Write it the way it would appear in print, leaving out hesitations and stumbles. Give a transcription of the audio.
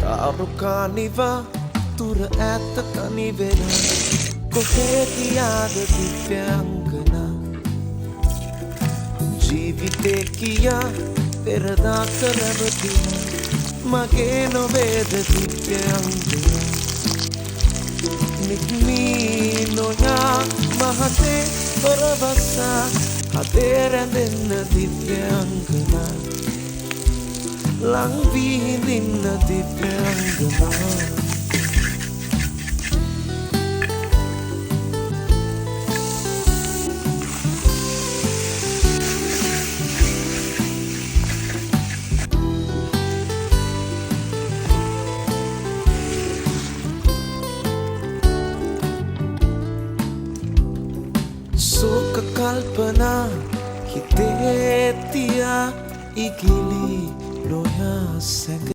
තාරුකානිවා තුර ඇත තනිවෙන කොහේ ගියාද දිව්‍යාංගනා ජීවිතේ කියා පෙරදා කරවතින මගේ නොවේද දිව්‍යාංගනා නික්මී නොයා මහසේ තොරවසා හදේ රැඳෙන්න දිව්‍යාංගනා ලං වී හිඳින්න දිව්‍යාංගනා සෝක කල්පනා හිතේ තියා ඉකිලි නොයා සැක